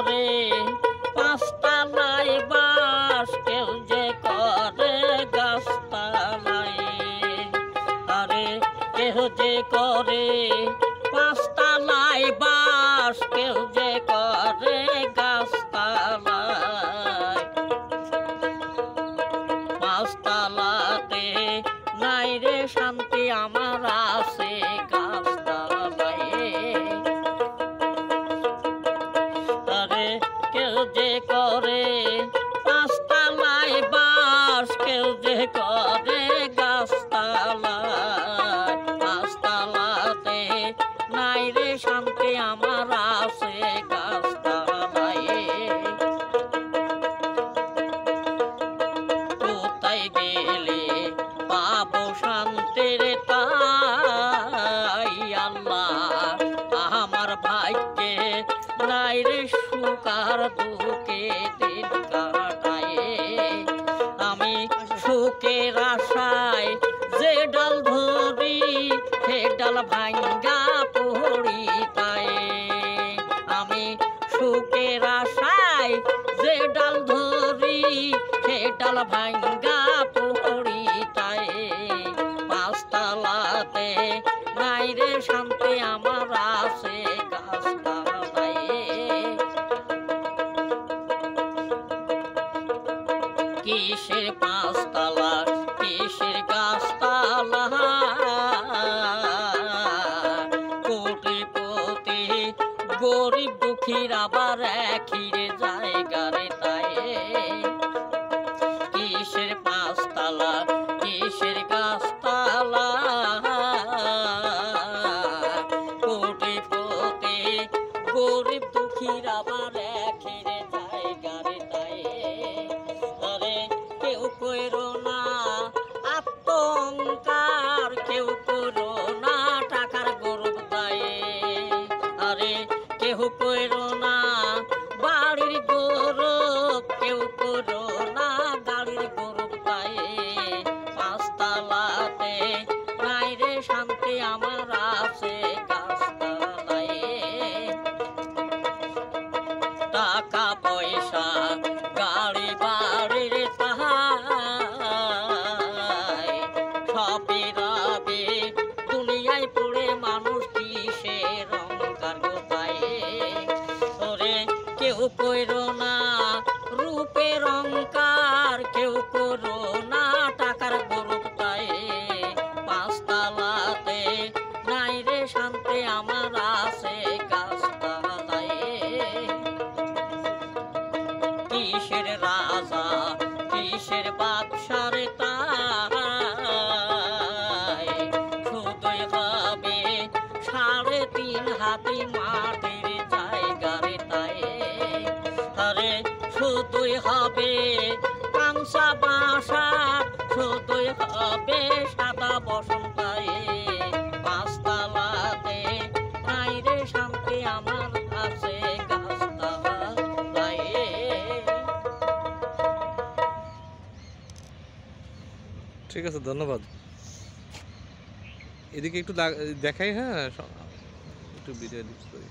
করে পাঁচতলায় বাস, কেউ যে করে গাছতলায়। আরে কেউ যে করে পাঁচতলায় বাস, কেউ যে করে গাছতলায়। পাঁচতলাতে নাই রে শান্তি, আমার আছে গাছতলায়। আরে কেউ যে করে পাঁচতলায় বাস, কেউ যে করে গাছতলায়। পাঁচতলাতে নাই রে শান্তি, আমার আছে গাছতলায়। কোথায় গেলে পাবো শান্তির ঠাই, আল্লাহ আমার ভাগ্যে নাই রে সুখ আর দুঃখে দিন কাটায়। আমি সুখের আশায় যে ডাল ধরি, সে ডাল ভাঙ্গা পড়ি তাই। আমি সুখের আশায় যে ডাল ধরি, সে ডাল ভাঙ্গা পড়ি তাই। পাঁচতলাতে নাই রে শান্তি, আমার আছে গাছতলায়। কিসের পাঁচতলা, কিসের গাছতলা, কোটিপতি গরিব দুঃখীর আবার একই জায়গা রে তাই। কিসের পাঁচতলা, কিসের গাছতলা, কোটিপতি গরিব দুঃখীর আবার একই জায়গা রে তাই। আরে কেউ কইরো না আত্মহংকার, কেউ কইরো না টাকার গরব দায়ে। আরে কেউ কইরো না বাড়ির গরব, কেউ কইরো না গাড়ির গরব দায়ে। পাঁচতলাতে নাই রে শান্তি, আমার আছে গাছতলায়। টাকা পয়সা গাড়ি বাড়ির তাহাই, সবই রবে দুনিয়ায় পড়ে মানুষ কিসের অহংকার গোটায়। ওরে কেউ কইরো না রূপের অহংকার, কেউ করো না টাকার গরব তাই। পাঁচতলাতে নাই রে শান্তি, আমার আছে গাছতলায়। কিসের রাজা, কিসের বাদশার তাই, শুধুই হবে 3.5 হাতি মাটির জায়গা রে তাই। আরে শুধুই হবে কাংসা বাসা, শুধুই হবে সাদা বসন্তায়। পাঁচতলাতে নাই রে শান্তি, আমার আছে গাছতলায়। ঠিক আছে, ধন্যবাদ। এদিকে একটু দেখাই, হ্যাঁ একটু ভিডিও এডিট করি।